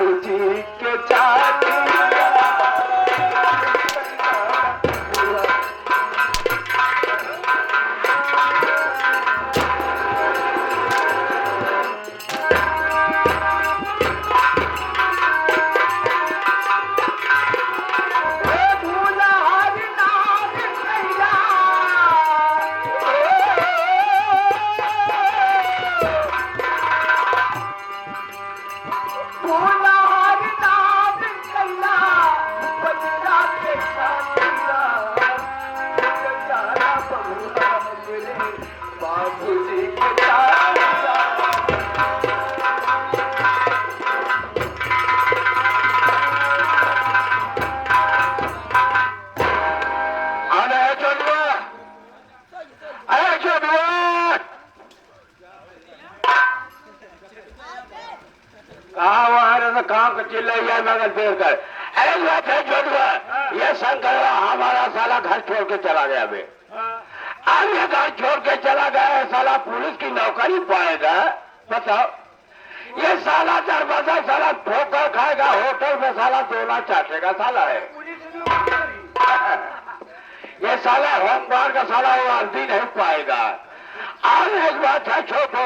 बाबूजी के चाची बाबूजी के कहाँ चिल्लाइया मगर देर कर ऐसी बात है छोटुआ ये शंकर हमारा साला घर छोड़ के चला गया बे अब ये घर छोड़ के चला गया साला पुलिस की नौकरी पाएगा बताओ ये साला दरवाजा साला ठोकर खाएगा होटल में साला दोना चाटेगा साला है ये साला होमगार्ड का साला वर्दी नहीं पाएगा। और एक बात है छोटो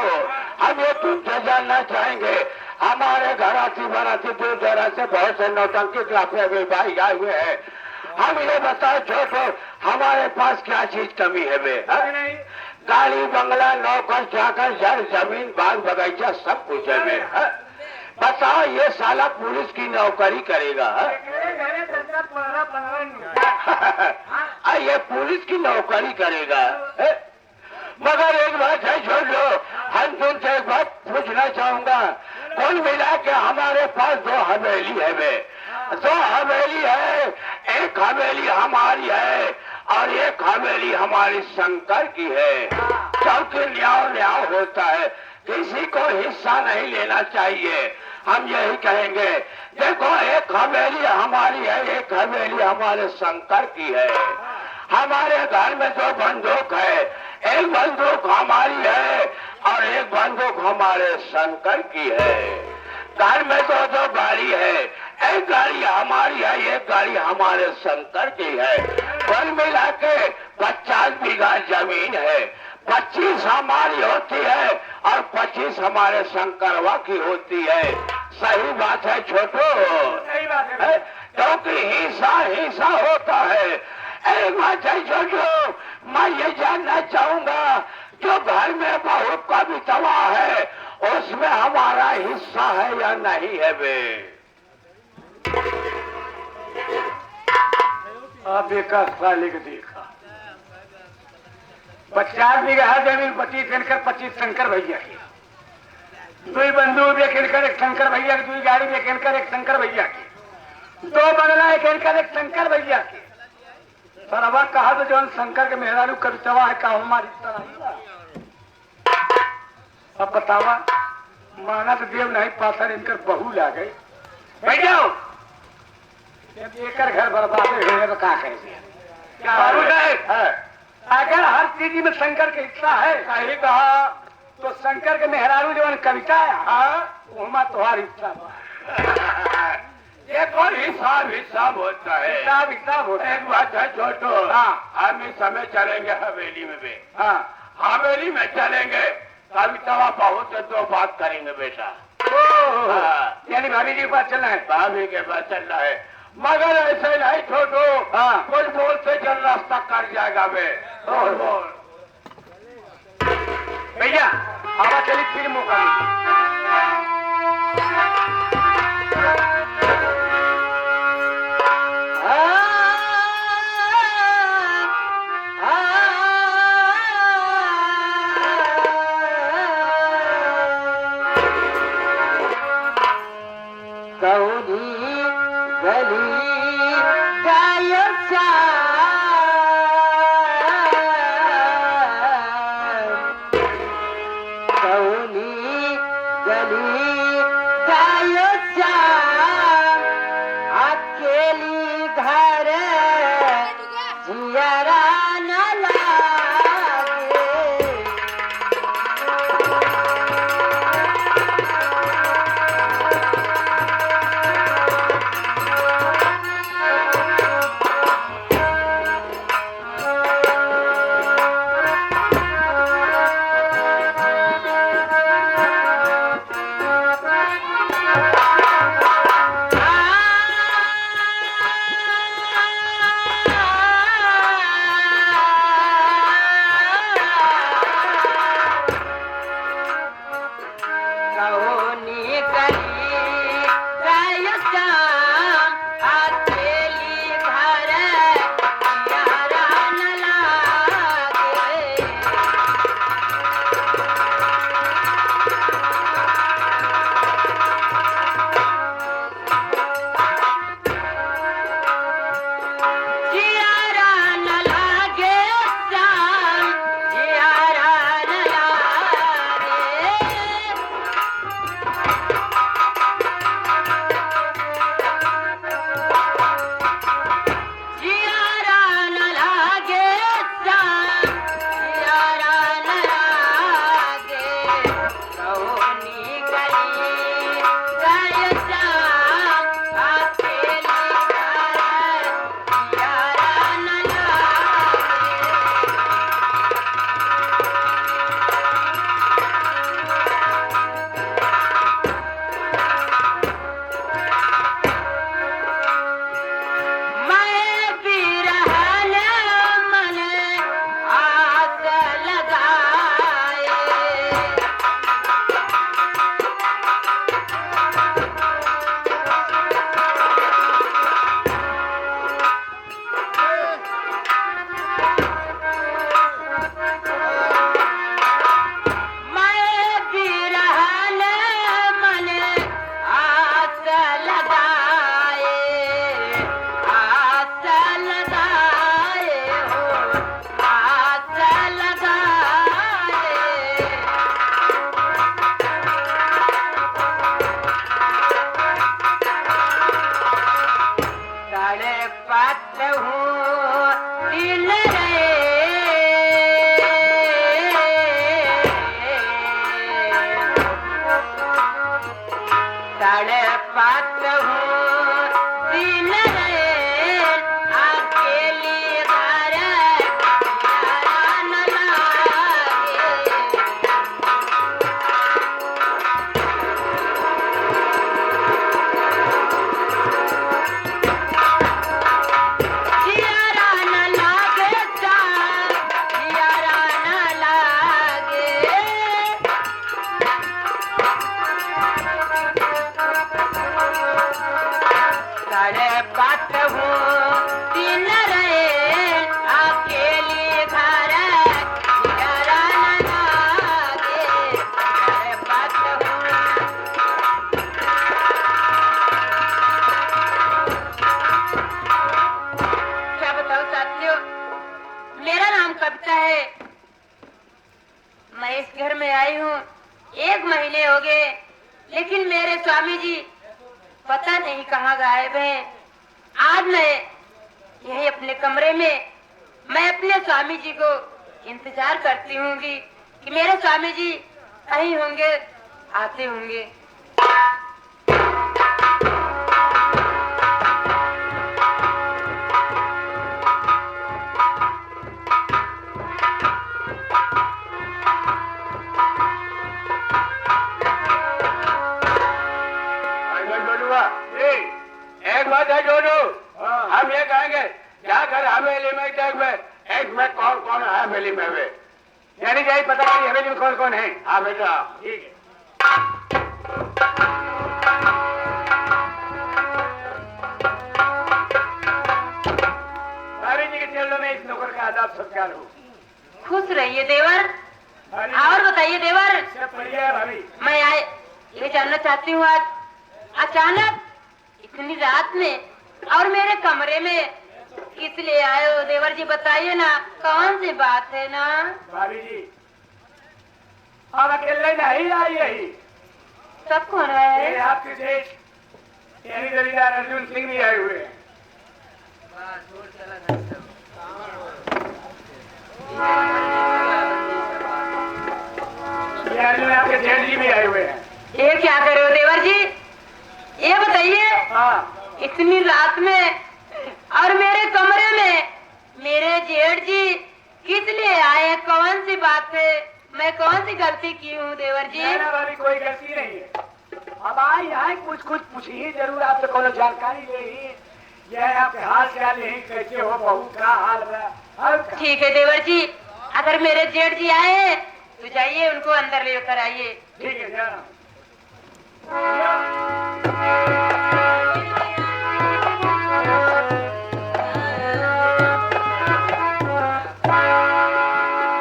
हम ये तुमसे जानना चाहेंगे हमारे घराती बराती दूर दराज से बहुत से नौटंकी क्लासे में भाई आए हुए हैं हम ये बताओ छोटो हमारे पास क्या चीज कमी है बे गाड़ी बंगला नौकर चाकर जर जमीन बाग बगीचा सब कुछ है बे बताओ ये साला पुलिस की नौकरी करेगा ये पुलिस की नौकरी करेगा मगर एक बात है छोड़ लो हम तुमसे एक बात पूछना चाहूंगा कुल मिला के हमारे पास दो हवेली है बे दो हवेली है एक हवेली हमारी है और एक हवेली हमारी शंकर की है क्योंकि न्याय होता है किसी को हिस्सा नहीं लेना चाहिए हम यही कहेंगे देखो एक हवेली हमारी है एक हवेली हमारे शंकर की है हमारे घर में जो बंदूक है एक बंदूक हमारी है और एक बंदूक हमारे शंकर की है घर में दो गाड़ी है एक गाड़ी हमारी है एक गाड़ी हमारे शंकर की है कुल मिला के 50 बीघा जमीन है 25 हमारी होती है और 25 हमारे शंकरवा की होती है सही बात है छोटो सही बात है क्योंकि हिस्सा होता है एक बात है छोटो मैं ये जानना चाहूंगा जो घर में बहू का भी तवा है उसमें हमारा हिस्सा है या नहीं है बे आप एक साल देखा 50 बीघा जमीन 25 शंकर भैया की 2 बंदूक एक एक शंकर भैया की 2 गाड़ी एक एक शंकर भैया की 2 बंगला एक शंकर भैया की सरवा कहा तो जौन शंकर के मेहरारू कवितवा है कहा हमारी तरह अब बतावा माना तो देव नहीं पाथर इनकर बहू ला गई बैठ जाओ एक घर बर्बाद होने तो क्या करेंगे अगर हर चीज में शंकर के हिस्सा है सही कहा तो शंकर के मेहरारू जवन कविता है वहाँ तुम्हारा हिस्सा ये कौन हिसाब होता है हिसाब होता है एक बात है छोटो हम इस समय चलेंगे हवेली में भी हवेली में चलेंगे कविता बहुत से 2 बात करेंगे बेटा यानी भाभी जी के पास चलना है भाभी के पास चलना है मगर ऐसे नहीं छोटो कुछ बोल से चल रास्ता कट जाएगा बे बोल भैया हवा चली फिर मौका जियारा न लागे श्याम, जियारा न लागे। जियारा न लागे श्याम, जियारा न लागे। कौनी गली गए श्याम, अकेली घर, जियारा न लागे। मैं बिरहन मन आस लगाए। मैं बिरहन मन आस लगाए, आस लगाए हो, आस लगाए। तड़पत हूँ दिन रे, तड़पत हूँ दिन रे, अकेली घर, जियारा न लागे। जियारा न लागे श्याम, जियारा न लागे। तड़पत हूँ दिन रे, अकेली घर, जियारा न लागे। तड़पत हूँ। क्या बताऊं साथियों, मेरा नाम कविता है। मैं इस घर में आई हूँ 1 महीने हो गए, लेकिन मेरे स्वामी जी पता नहीं कहाँ गायब हैं। आज मैं यही अपने कमरे में, मैं अपने स्वामी जी को इंतजार करती होंगी कि मेरे स्वामी जी कहीं होंगे, आते होंगे। एक बात है जोजो, हम ये कहेंगे जाकर हवेली में देख में एक में कौन कौन है हवेली में वे, यानी यही पता नहीं हवेली में कौन कौन है। हाँ बेटा ठीक है। भाभी जी के चरणों में इस नौकर का आदाब सत्कार हो। खुश रहिए देवर। और बताइए देवर, सब बढ़िया है भाभी। मैं ये जानना चाहती हूँ, आज अचानक इतनी रात में और मेरे कमरे में किस लिए आए हो देवर जी? बताइए ना, कौन सी बात है ना? भाभी जी हम अकेले नहीं आई यही, सब कौन है? ये आपके सेठ यानी जमींदार अर्जुन सिंह भी आए हुए हैं। ये अर्जुन आपके सेठ जी भी आए हुए हैं। ये क्या करे हो देवर जी, ये बताइए। हाँ इतनी रात में और मेरे कमरे में मेरे जेठ जी किस लिए आए? कौन सी बात है? मैं कौन सी गलती की हूँ देवर जी? ना भाभी कोई गलती नहीं है। अब आई यहाँ कुछ कुछ पूछिए जरूर, आपसे कोनो जानकारी ले ही, यह आपके हाल चाल यही कैसे हो, बहू का हाल है। ठीक है देवर जी, अगर मेरे जेठ जी आए हैं तो जाइए उनको अंदर लेकर आइए। ठीक है जाना।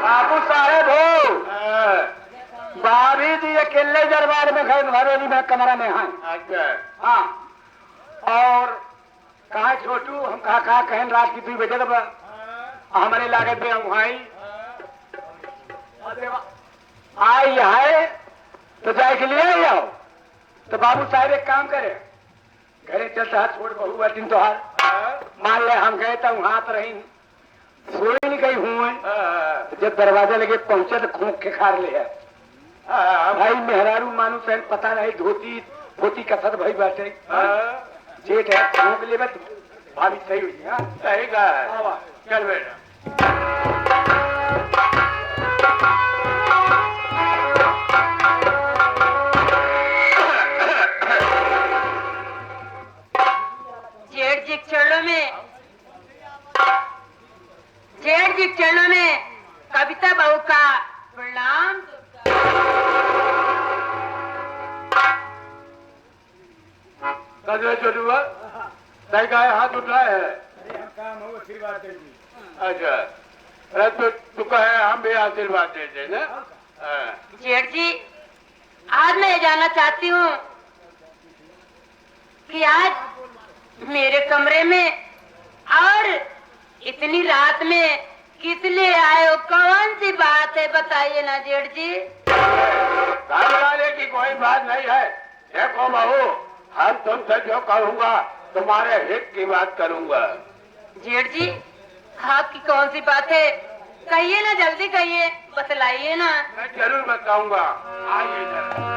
बाबू साहेब हो, भाभी जी अकेले दरबार में घर हवेली में कमरा में हैं। अच्छा हाँ, और कहा छोटू हम कहा कहन रात की 2 बजे तब हमारे लागत में वहां आई है तो जाए के लिए आओ तो बाबू साहब एक काम करे घरे चलता हाथ छोड़ बहू बाटिन तो हार मान ले हम गए तो वहां तो रही सोई नहीं गई हूँ तो जब दरवाजा लगे पहुंचे तो खूब के खार ले है भाई मेहरारू मानू से पता नहीं धोती धोती कसर भाई बाटे जेठ है खूब ले बस भाभी सही हुई हाँ सही कहा चल बेटा जेठ जी चरणों में कविता बहू का प्रणाम। छोटूआ सही कहा हाथ उठाए है अच्छा अरे तू कहे हम भी आशीर्वाद देते ना। जेठ जी आज मैं ये जानना चाहती हूँ कि आज मेरे कमरे में और इतनी रात में किस लिए आए हो, कौन सी बात है बताइए ना जेठ जी। वाले की कोई बात नहीं है। देखो बहू हम तुमसे जो कहूँगा तुम्हारे हित की बात करूँगा। जेठ जी आपकी कौन सी बात है, कहिए ना, जल्दी कहिए, बतलाइए ना। मैं जरूर बताऊंगा, आइए जरा।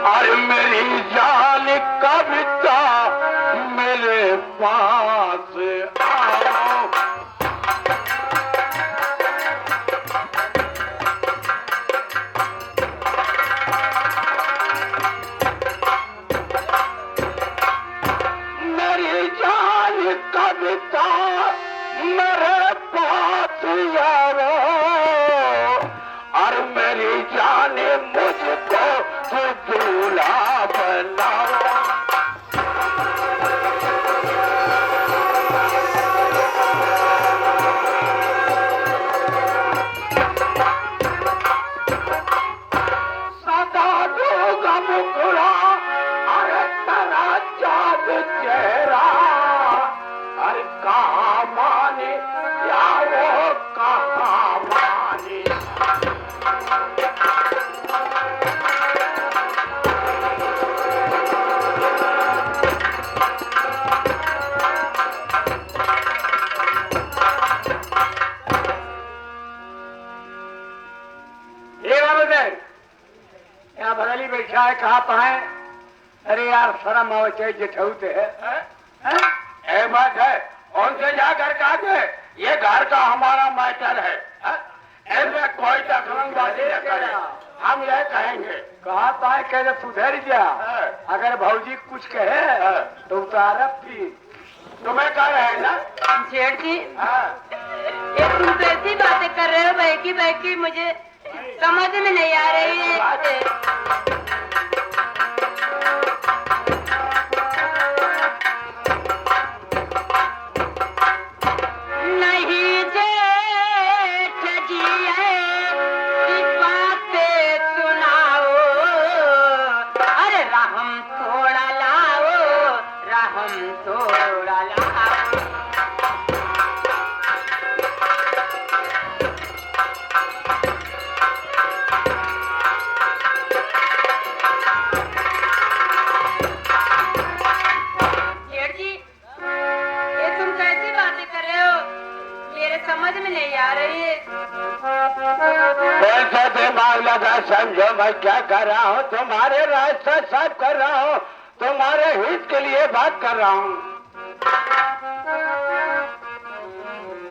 अरे मेरी जान कविता मेरे पास आओ, मेरी जान कविता मेरे पास आओ, और मेरी जान मुझको दूल्हा बनाओ। सदा दूंगा मुकुरा अरे तेरा चाँद चेहरा, अरे कहाँ माने या वो कहाँ माने। यहाँ बदली बैठा है कहाँ पाए। अरे यार शर्म आवे चाहिए जेठौते है बात है। उनसे जाकर कहा के ये घर का हमारा मैटर है, ऐसे कोई दखलंदाजी न करे। हम यह कहेंगे कहा पाए कहे सुधर गया, अगर भौजी कुछ कहे तो उतारब भी तुम्हें कह रहे हैं ना जेठ जी। ये तुम तो ऐसी बातें कर रहे हो बहकी बहकी, मुझे समझ में नहीं आ रही है। नहीं जेठ जी ऐसी बातें सुनाओ, अरे रहम थोड़ा लाओ, रहम थोड़ा लाओ। समझ में नहीं आ रही है। पैसा दिमाग लगा समझो मैं क्या कर रहा हूँ, तुम्हारे रास्ता साफ कर रहा हूँ, तुम्हारे हित के लिए बात कर रहा हूँ।